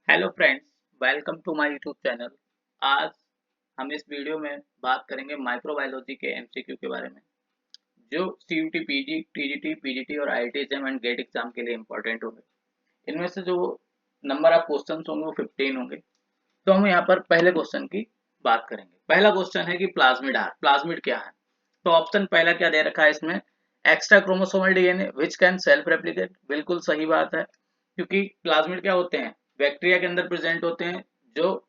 Hello friends, welcome to my YouTube channel. आज हम इस वीडियो में बात करेंगे माइक्रोबायोलॉजी के एमसीक्यू के बारे में, जो सीयूटी, पीजी, टीजीटी, पीजीटी और IIT exam and GATE exam के लिए इंपॉर्टेंट होंगे। इनमें से जो नंबर ऑफ क्वेश्चन होंगे वो 15 होंगे। तो हम यहाँ पर पहले क्वेश्चन की बात करेंगे। पहला क्वेश्चन है कि प्लाज्मिड आर, प्लाज्मिड क्या है। तो ऑप्शन पहला क्या दे रखा है इसमें, extra chromosomal DNA which can self replicate. बिल्कुल सही बात है, क्योंकि प्लाज्मिड क्या होते हैं, बैक्टीरिया के अंदर प्रेजेंट होते हैं, जो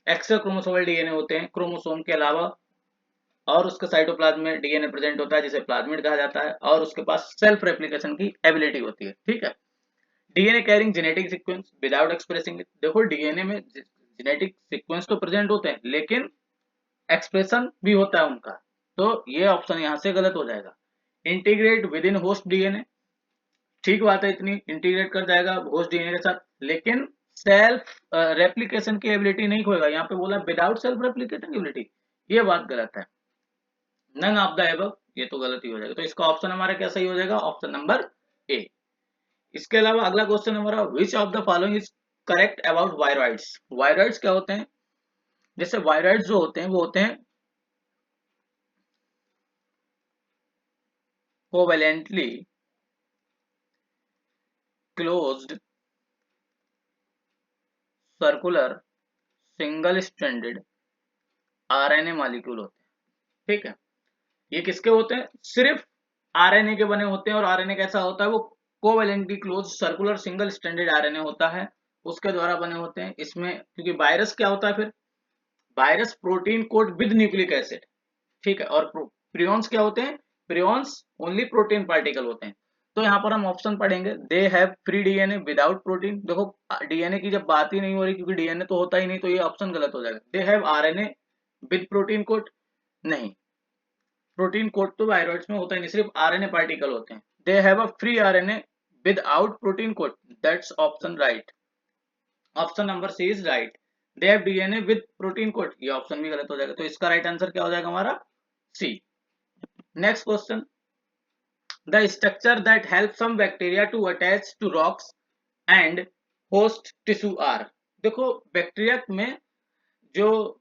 एक्स्ट्रा क्रोमोसोमल डीएनए होते हैं क्रोमोसोम के अलावा, और उसके साइटोप्लाज्म में डीएनए प्रेजेंट होता है जिसे प्लाज्मिड कहा जाता है, और उसके पास सेल्फ रेप्लिकेशन की एबिलिटी होती है। ठीक है। DNA carrying genetic sequence without expressing it. देखो, डीएनए में जेनेटिक सीक्वेंस तो प्रेजेंट होते हैं, लेकिन एक्सप्रेशन भी होता है उनका। तो ये ऑप्शन यहाँ से गलत हो जाएगा। Integrate with in host DNA, ठीक बात है, इतनी इंटीग्रेट कर जाएगा होस्ट डीएनए के साथ, लेकिन सेल्फ रेप्लिकेशन की एबिलिटी नहीं खोएगा। यहाँ पे बोला विदाउट सेल्फ रेप्लिकेशन एबिलिटी, ये बात गलत है। नन ऑफ द एबव, ये तो गलत ही हो जाएगा। तो इसका ऑप्शन हमारा क्या सही हो जाएगा, ऑप्शन नंबर ए। इसके अलावा अगला क्वेश्चन हमारा, which of the following is correct about viroids. Viroids क्या होते हैं, जैसे वायरॉइड्स जो होते हैं वो होते हैं covalently closed circular single stranded RNA molecule होते हैं। ठीक है। ये किसके होते हैं, सिर्फ आरएनए के बने होते हैं। और आरएनए कैसा होता है, वो covalently close circular single stranded RNA होता है, उसके द्वारा बने होते हैं। इसमें क्योंकि वायरस क्या होता है, फिर virus protein code with nucleic acid. ठीक है। और प्रियॉन्स क्या होते हैं, प्रियॉन्स ओनली प्रोटीन पार्टिकल होते हैं। तो यहाँ पर हम ऑप्शन पढ़ेंगे, they have free DNA without protein. देखो, डीएनए की जब बात ही नहीं हो रही, क्योंकि डीएनए तो होता ही नहीं, तो ये ऑप्शन गलत हो जाएगा। They have RNA with protein code, नहीं, प्रोटीन कोड तो वायरॉइड्स में होता ही नहीं, सिर्फ आरएनए पार्टिकल होते हैं। They have a free RNA without protein code, that's option right. Option number C is right. They have DNA with protein code, ये ऑप्शन भी गलत हो जाएगा। तो इसका राइट आंसर क्या हो जाएगा हमारा, C. Next question, the structure that help some bacteria to attach to rocks and host tissue are. देखो, बैक्टीरिया में जो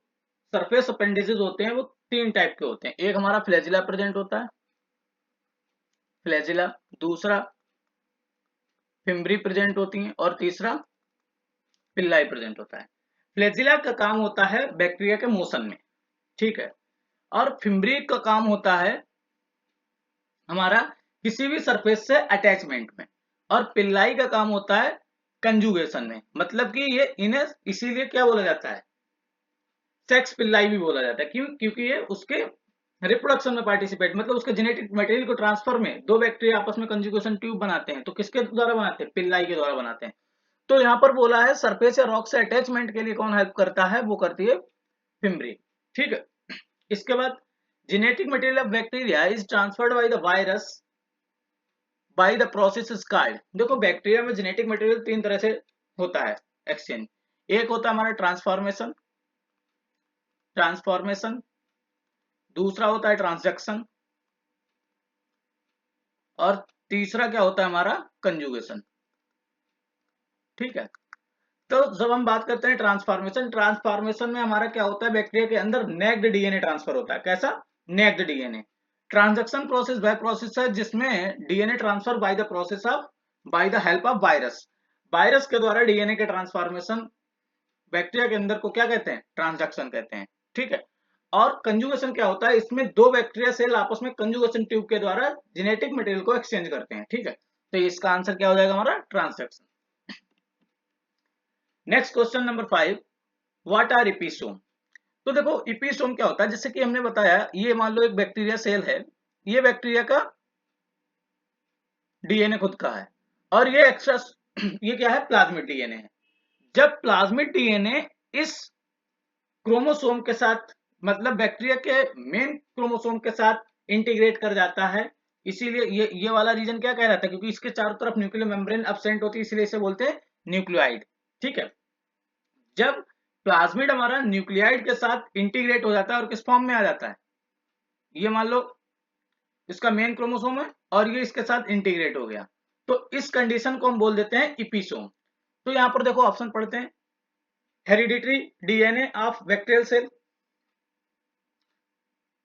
सरफेस अपेंडिजेस होते हैं वो तीन टाइप के होते हैं। एक हमारा फ्लैजिला प्रेजेंट होता है, फ्लैजिला। दूसरा फिम्ब्री प्रेजेंट होती हैं, और तीसरा पिल्लाई प्रेजेंट होता है। फ्लैजिला का काम होता है बैक्टीरिया के मोशन में, ठीक है। और फिम्ब्री का काम होता है हमारा किसी भी सरफेस से अटैचमेंट में। और पिल्लाई का काम होता है कंजुगेशन में। मतलब कि ये इन्हें इसीलिए क्या बोला जाता है, सेक्स पिल्लाई भी बोला जाता है। क्यों, क्योंकि ये उसके रिप्रोडक्शन में पार्टिसिपेट, मतलब उसके जेनेटिक मटेरियल को ट्रांसफर में दो बैक्टीरिया आपस में कंजुगेशन ट्यूब बनाते हैं, तो किसके द्वारा बनाते हैं, पिल्लाई के द्वारा बनाते हैं। तो यहाँ पर बोला है सरफेस या रॉक से अटैचमेंट के लिए कौन हेल्प करता है, वो करती है फिम्ब्री। ठीक है। इसके बाद genetic material of bacteria is transferred by the virus by the process is called. देखो, बैक्टीरिया में जेनेटिक मटेरियल तीन तरह से होता है एक्सचेंज। एक होता है हमारा ट्रांसफॉर्मेशन, ट्रांसफॉर्मेशन। दूसरा होता है ट्रांसडक्शन, और तीसरा क्या होता है हमारा, कंजुगेशन। ठीक है। तो जब हम बात करते हैं ट्रांसफॉर्मेशन, ट्रांसफॉर्मेशन में हमारा क्या होता है, बैक्टीरिया के अंदर नेक्ड डीएनए ट्रांसफर होता है। कैसा, नेक्ड डीएनए। ट्रांजैक्शन प्रोसेस वह प्रोसेस है जिसमें DNA transfer by the process of, by the help of virus. Virus के द्वारा डीएनए के ट्रांसफॉर्मेशन बैक्टीरिया के अंदर को क्या कहते हैं, ट्रांजैक्शन कहते हैं। ठीक है। और कंजुगेशन क्या होता है, इसमें दो बैक्टीरिया सेल आपस में कंजुगेशन ट्यूब के द्वारा जेनेटिक मटेरियल को एक्सचेंज करते हैं। ठीक है। तो इसका आंसर क्या हो जाएगा हमारा, transduction. Next question number 5, what are episome. तो देखो, इपीसोम क्या होता है, जैसे कि हमने बताया, ये मान लो एक बैक्टीरिया सेल है, ये बैक्टीरिया का डीएनए खुद का है, और ये एक्स्ट्रा ये क्या है, प्लाज्मिड डीएनए है। जब प्लाज्मिड डीएनए इस क्रोमोसोम के साथ, मतलब बैक्टीरिया के मेन क्रोमोसोम के साथ इंटीग्रेट कर जाता है, इसीलिए ये वाला रीजन क्या कह रहा था, क्योंकि इसके चारों तरफ न्यूक्लियर मेम्ब्रेन एब्सेंट होती है, इसलिए इसे बोलते हैं न्यूक्लियोइड। ठीक है। जब प्लाज्मिड हमारा न्यूक्लियोइड के साथ इंटीग्रेट हो जाता है और किस फॉर्म में आ जाता है, ये मान लो इसका मेन क्रोमोसोम है और ये इसके साथ इंटीग्रेट हो गया, तो इस कंडीशन को हम बोल देते हैं इपीसोम। तो यहां पर देखो ऑप्शन पढ़ते हैं, hereditary DNA of bacterial cell,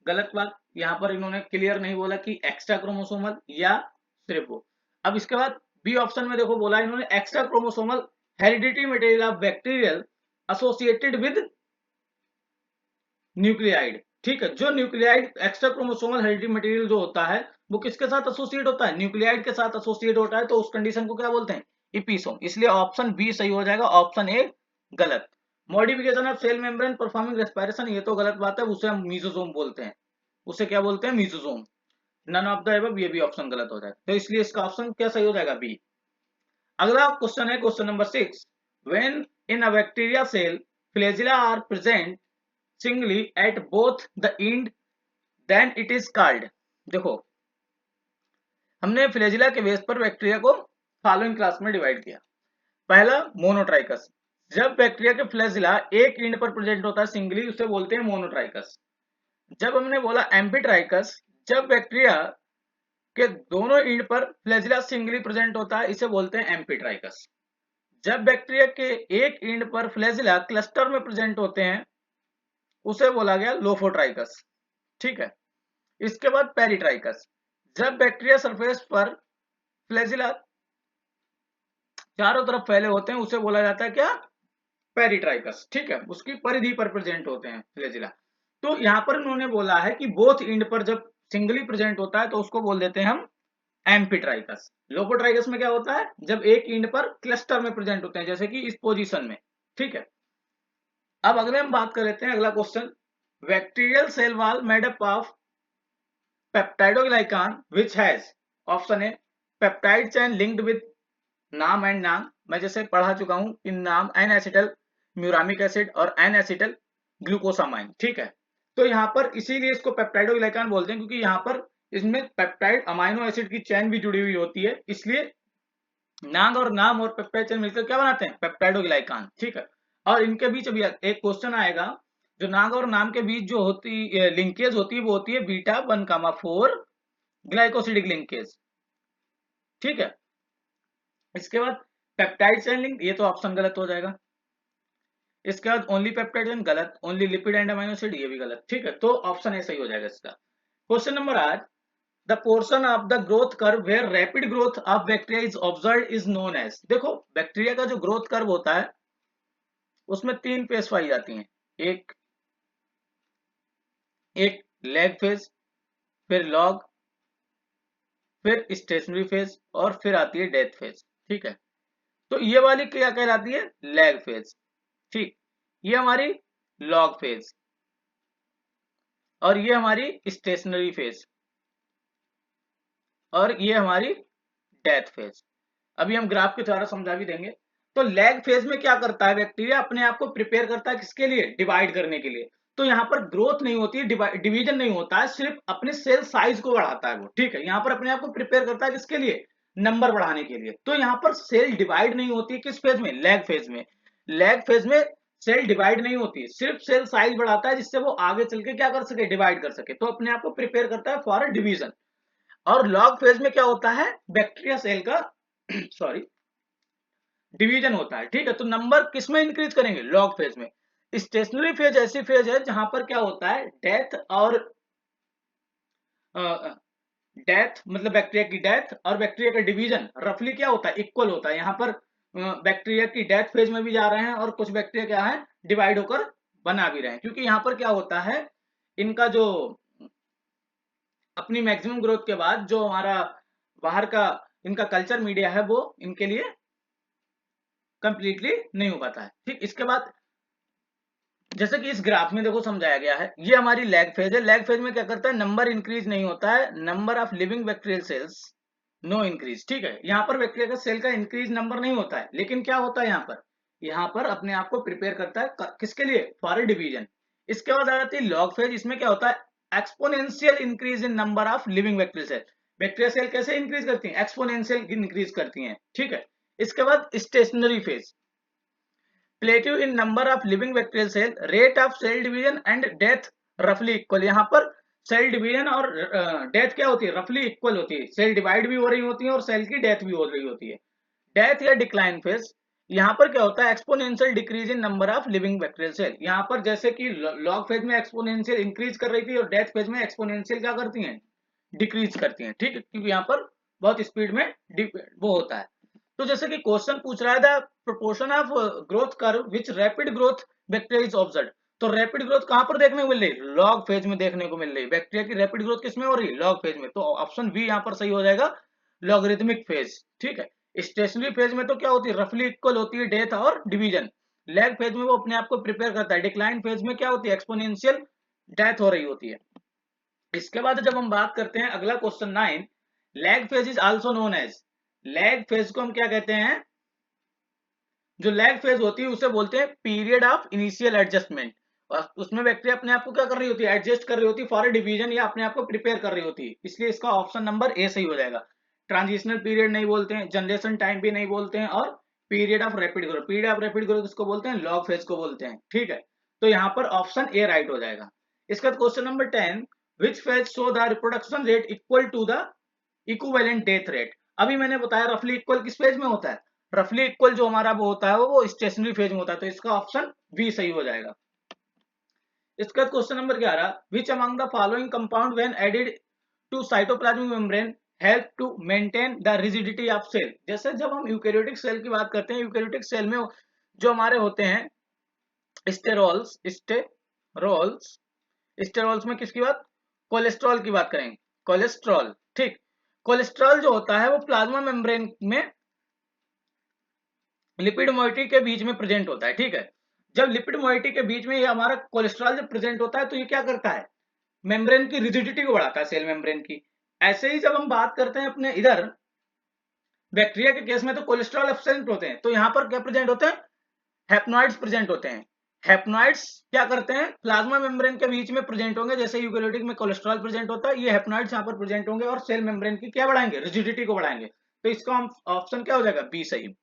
गलत बात। यहां पर इन्होंने क्लियर नहीं बोला कि एक्स्ट्रा क्रोमोसोमल या सिर्फ वो। अब इसके बाद बी ऑप्शन में देखो बोला इन्होंने extra chromosomal hereditary material of bacterial associated with nuclide. ठीक है, जो nuclide extra chromosomal hereditary material जो होता है वो किसके साथ एसोसिएट होता है, न्यूक्लियाइड के साथ एसोसिएट होता है, तो उस कंडीशन को क्या बोलते हैं, इपीसोम। इसलिए ऑप्शन बी सही हो जाएगा, ऑप्शन ए गलत। Modification of cell membrane performing respiration, ये तो गलत बात है, उसे हम मीसोसोम बोलते हैं, उसे क्या बोलते हैं, mesosome. None of the above, ये भी ऑप्शन गलत हो जाएगा, तो इसलिए इसका ऑप्शन क्या सही हो जाएगा, बी। अगला क्वेश्चन है question number 6, when in a bacteria cell flagella are present singly at both the end then it is called। देखो हमने फ्लैजिला के बेस पर बैक्टीरिया को फॉलोइंग क्लास में डिवाइड किया। पहला मोनोट्राइकस, जब बैक्टीरिया के फ्लैजिला एक एंड पर प्रेजेंट होता है सिंगली उसे बोलते हैं मोनोट्राइकस। जब हमने बोला एम्फीट्राइकस, जब बैक्टीरिया के दोनों एंड पर फ्लैजिला सिंगली प्रेजेंट होता है इसे बोलते हैं एम्फीट्राइकस। जब बैक्टीरिया के एक एंड पर फ्लैजिला क्लस्टर में प्रेजेंट होते हैं उसे बोला गया लोफोट्राइकस। ठीक है, इसके बाद पेरिट्राइकस, जब बैक्टीरिया सरफेस पर फ्लैजिला चारों तरफ फैले होते हैं उसे बोला जाता है क्या, पेरिट्राइकस। ठीक है, उसकी परिधि पर प्रेजेंट होते हैं फ्लैजिला। तो यहां पर उन्होंने बोला है कि बोथ एंड पर जब सिंगली प्रेजेंट होता है तो उसको बोल देते हैं हम एम्फीट्राइकस। लोफोट्राइकस में क्या होता है, जब एक एंड पर क्लस्टर में प्रेजेंट होते हैं, जैसे कि इस पोजीशन में। ठीक है, अब अगले हम बात कर लेते हैं अगला question, bacterial cell wall made up of peptidoglycan which has, option A peptide chain linked with NAM and NAM, मैं जैसे पढ़ा चुका हूं इन NAM N acetyl muramic acid और एन एसिटल ग्लूकोसामाइन। ठीक है, तो यहाँ पर इसीलिए इसको पेप्टाइडोग्लाइकान बोलते हैं क्योंकि यहाँ पर इसमें पेप्टाइड अमाइनो एसिड की चेन भी जुड़ी हुई होती है, इसलिए नाग और नाम और पेप्टाइड चेन मिलकर क्या बनाते हैं, पेप्टाइडोग्लाइकान। ठीक है, और इनके बीच अभी एक क्वेश्चन आएगा, जो नाग और नाम के बीच जो होती लिंकेज होती है वो होती है बीटा 1,4 ग्लाइकोसिडिक लिंकेज। ठीक है, इसके बाद पेप्टाइड चेन लिंक, ये तो ऑप्शन गलत हो जाएगा। इसके बाद ओनली पेप्टाइड चेन गलत, only lipid and amino acid ये भी गलत। ठीक है, तो ऑप्शन ए सही हो जाएगा इसका। Question number 8, the portion of the growth curve where rapid growth of bacteria is observed is known as. देखो बैक्टीरिया का जो ग्रोथ कर्व होता है उसमें 3 फेज पाई जाती हैं, एक लैग फेज, फिर लॉग, फिर स्टेशनरी फेज और फिर आती है डेथ फेज। ठीक है, तो ये वाली क्या कहलाती है, लैग फेज। ठीक, ये हमारी लॉग फेज और ये हमारी स्टेशनरी फेज और ये हमारी डेथ फेज। अभी हम ग्राफ के द्वारा समझा भी देंगे। तो लैग फेज में क्या करता है, बैक्टीरिया अपने आप को प्रिपेयर करता है किसके लिए, डिवाइड करने के लिए। तो यहाँ पर ग्रोथ नहीं होती है, डिवीजन नहीं होता है, सिर्फ अपने सेल साइज को बढ़ाता है वो। ठीक है, यहाँ पर अपने आप को प्रिपेयर करता है किसके लिए, नंबर बढ़ाने के लिए। तो यहाँ पर सेल डिवाइड नहीं होती है, किस फेज में, लैग फेज में। लैग फेज में सेल डिवाइड नहीं होती, सिर्फ सेल साइज बढ़ाता है जिससे वो आगे चल के क्या कर सके, डिवाइड कर सके। तो अपने आप को प्रिपेयर करता है फॉर डिवीजन। और लॉग फेज में क्या होता है, बैक्टीरिया सेल का सॉरी डिवीजन होता है। ठीक है, तो नंबर किस में इंक्रीज करेंगे, लॉग फेज में। स्टेशनरी फेज ऐसी फेज है जहां पर क्या होता है, डेथ और डेथ मतलब बैक्टीरिया की डेथ और बैक्टीरिया का डिवीजन रफली क्या होता है, इक्वल होता है। यहाँ पर बैक्टीरिया की डेथ फेज में भी जा रहे हैं और कुछ बैक्टीरिया क्या है, डिवाइड होकर बना भी रहे हैं, क्योंकि यहाँ पर क्या होता है, इनका जो अपनी मैक्सिमम ग्रोथ के बाद जो हमारा बाहर का इनका कल्चर मीडिया है वो इनके लिए कंप्लीटली नहीं हो पाता है। ठीक, इसके बाद जैसे कि इस ग्राफ में देखो समझाया गया है, ये हमारी लैग फेज है। लैग फेज में क्या करता है, नंबर इंक्रीज नहीं होता है, number of living bacterial cells no increase. ठीक है, यहाँ पर बैक्टीरिया का सेल का इंक्रीज नंबर नहीं होता है, लेकिन क्या होता है यहाँ पर अपने आप को प्रिपेयर करता है किसके लिए, फॉर डिवीजन। इसके बाद आ जाती है लॉग फेज, इसमें क्या होता है, exponential increase in number of living bacterial cell. Bacteria cell कैसे इंक्रीज करती है, एक्सपोनेंशियल इंक्रीज करती है। ठीक है, इसके बाद stationary phase, plateau in number of living bacterial cell, rate of cell division and death रफली इक्वल। यहाँ पर सेल डिवीजन और डेथ क्या होती है, रफली इक्वल होती है। सेल डिवाइड भी हो रही होती है और सेल की डेथ भी हो रही होती है। डेथ या डिक्लाइन फेज, यहाँ पर क्या होता है, exponential decrease in number of living bacterial cell. यहाँ पर जैसे कि लॉग फेज में एक्सपोनेंशियल इंक्रीज कर रही थी और डेथ फेज में एक्सपोनेंशियल क्या करती हैं, डिक्रीज करती हैं, ठीक है, क्योंकि यहाँ पर बहुत स्पीड में वो होता है। तो जैसे कि क्वेश्चन पूछ रहा है the proportion of growth curve which rapid growth bacteria is observed. तो रैपिड ग्रोथ कहां पर देखने को मिल रही है, लॉग फेज में देखने को मिल रही है। बैक्टीरिया की रैपिड ग्रोथ किसमें हो रही है, लॉग फेज में। तो ऑप्शन बी यहाँ पर सही हो जाएगा, लॉगरिथमिक फेज, ठीक है। स्टेशनरी फेज में तो क्या होती है, रफली इक्वल होती है डेथ और डिवीजन। लैग फेज में वो अपने आप को प्रिपेयर करता है। डिक्लाइन फेज में क्या होती है, एक्सपोनेंशियल डेथ हो रही होती है। इसके बाद जब हम बात करते हैं अगला question 9, lag phase is also known as, lag phase को हम क्या कहते हैं, जो लैग फेज होती है उसे बोलते हैं पीरियड ऑफ इनिशियल एडजस्टमेंट। और उसमें बैक्टीरिया अपने आप को क्या कर रही होती है, एडजस्ट कर रही होती है फॉर डिवीजन, या अपने आप को प्रिपेयर कर रही होती है, इसलिए इसका ऑप्शन नंबर ए सही हो जाएगा। ट्रांजिशनल पीरियड नहीं बोलते हैं, जनरेशन टाइम भी नहीं बोलते हैं, और period of rapid growth, period of rapid growth किसको बोलते हैं, लॉग फेज को बोलते हैं, ठीक है। तो यहाँ पर ऑप्शन ए राइट हो जाएगा। इसका question number 10, which phase show the reproduction rate equal to the equivalent death rate. अभी मैंने बताया रफली इक्वल किस फेज में होता है, रफली इक्वल जो हमारा वो होता है वो स्टेशनरी फेज में होता है, तो इसका ऑप्शन बी सही हो जाएगा। इसका question number 11, which among the following compound when added to cytoplasmic membrane help to maintain the rigidity of cell. जैसे जब हम यूकेरियोटिक सेल की बात करते हैं, यूकेरियोटिक सेल में जो हमारे होते हैं स्टेरोल्स, स्टेरोल्स में किसकी बात, कोलेस्ट्रॉल की बात करेंगे, कोलेस्ट्रॉल, ठीक। कोलेस्ट्रॉल जो होता है वो प्लाज्मा मेम्ब्रेन में लिपिड मोइटी के बीच में प्रेजेंट होता है, ठीक है। जब लिपिड मोइटी के बीच में ये हमारा कोलेस्ट्रॉल जब प्रेजेंट होता है तो ये क्या करता है, मेम्ब्रेन की रिजिडिटी को बढ़ाता है, सेल मेम्ब्रेन की। ऐसे ही जब हम बात करते हैं अपने इधर बैक्टीरिया के केस में, तो कोलेस्ट्रॉल एब्सेंट होते हैं, तो यहाँ पर क्या प्रेजेंट होते हैं, हैप्नॉइड्स प्रेजेंट होते हैं। हैप्नॉइड्स क्या करते हैं, प्लाज्मा मेम्ब्रेन के बीच में प्रेजेंट होंगे, जैसे यूकेरियोटिक में कोलेस्ट्रॉल प्रेजेंट होता है, ये हैप्नॉइड्स यहाँ पर प्रेजेंट होंगे और सेल मेम्ब्रेन की क्या बढ़ाएंगे, रिजिडिटी को बढ़ाएंगे। तो इसका ऑप्शन क्या हो जाएगा, बी सही।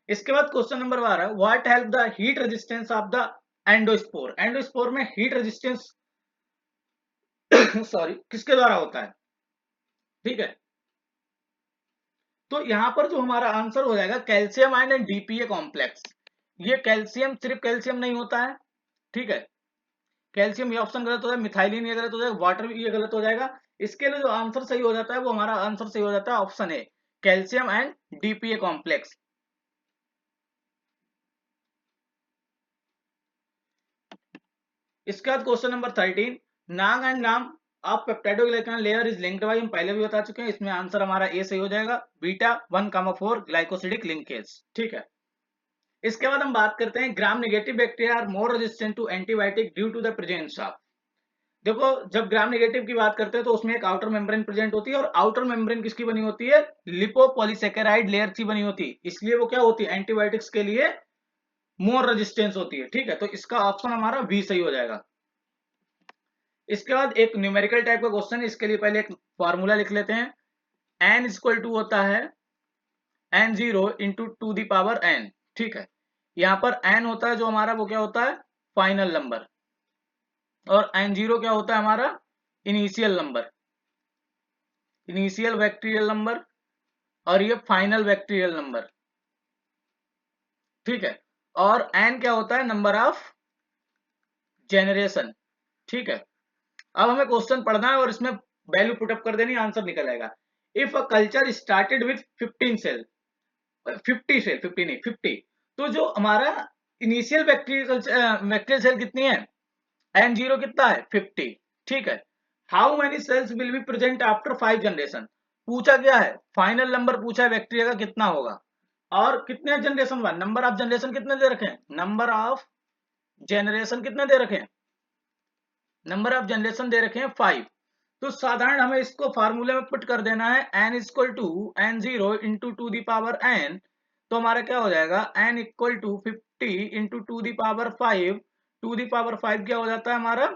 इसके बाद question number 12, what help the heat resistance of the endospore. Endospore में हीट रेजिस्टेंस सॉरी किसके द्वारा होता है, ठीक है। तो यहां पर जो हमारा आंसर हो जाएगा calcium ion and DPA complex. ये कैल्शियम सिर्फ कैल्शियम नहीं होता है, ठीक है। कैल्शियम ये ऑप्शन गलत हो जाएगा, मिथाइलिन ये गलत हो जाएगा, वाटर भी ये गलत हो जाएगा। इसके लिए जो आंसर सही हो जाता है वो हमारा आंसर सही हो जाता है option A, calcium and DPA complex. इसके बाद question number 13, NAG and NAM of peptidoglycan layer is linked by, हम पहले भी बता चुके हैं, इसमें आंसर हमारा ए सही हो जाएगा, बीटा 1,4 ग्लाइकोसिडिक लिंकेज, ठीक है। इसके बाद हम बात करते हैं gram negative bacteria are more resistant to antibiotic due to the presence of. देखो जब ग्राम नेगेटिव की बात करते हैं तो उसमें एक आउटर मेम्ब्रेन प्रेजेंट होती है, और आउटर मेम्ब्रेन किसकी बनी होती है, लिपोपॉलीसेकेराइड लेयर की बनी होती है, इसलिए वो क्या होती है, एंटीबायोटिक्स के लिए मोर रेजिस्टेंस होती है, ठीक है। तो इसका ऑप्शन हमारा बी सही हो जाएगा। इसके बाद एक न्यूमेरिकल टाइप का क्वेश्चन है, इसके लिए पहले एक फॉर्मूला लिख लेते हैं। n इक्वल टू होता है n0 into two the power n, ठीक है। यहाँ पर n होता है जो हमारा वो क्या होता है, फाइनल नंबर, और n0 क्या होता है हमारा, initial number, initial bacterial number, और ये फाइनल बैक्टीरियल नंबर, ठीक है। और n क्या होता है, नंबर ऑफ जेनरेशन, ठीक है। अब हमें क्वेश्चन पढ़ना है और इसमें वैल्यू पुटअप कर देनी, आंसर निकल आएगा। If a culture started with 15 cell, 50 cell, 50 नहीं 50, तो जो हमारा इनिशियल बैक्टीरियल सेल कितनी है, n0 कितना है 50, ठीक है। How many cells will be present after 5 generation, पूछा क्या है, फाइनल नंबर पूछा है बैक्टीरिया का कितना होगा, और कितने जनरेशन हुआ, नंबर ऑफ जनरेशन कितने दे रखे हैं, नंबर ऑफ जनरेशन कितने दे रखे हैं, नंबर ऑफ जनरेशन दे रखे हैं 5। तो साधारण हमें इसको फार्मूले में पुट कर देना है, n equal to n0 into two the power n। तो हमारा क्या हो जाएगा, n equal to 50 into two the power 5, two the power 5 क्या हो जाता है हमारा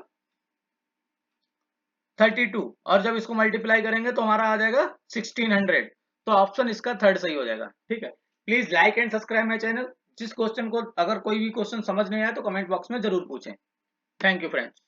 32, और जब इसको मल्टीप्लाई करेंगे तो हमारा आ जाएगा 1600। तो ऑप्शन इसका थर्ड सही हो जाएगा, ठीक है। Please like and subscribe my channel. जिस क्वेश्चन को अगर कोई भी क्वेश्चन समझ नहीं आया तो कमेंट बॉक्स में जरूर पूछें। Thank you friends.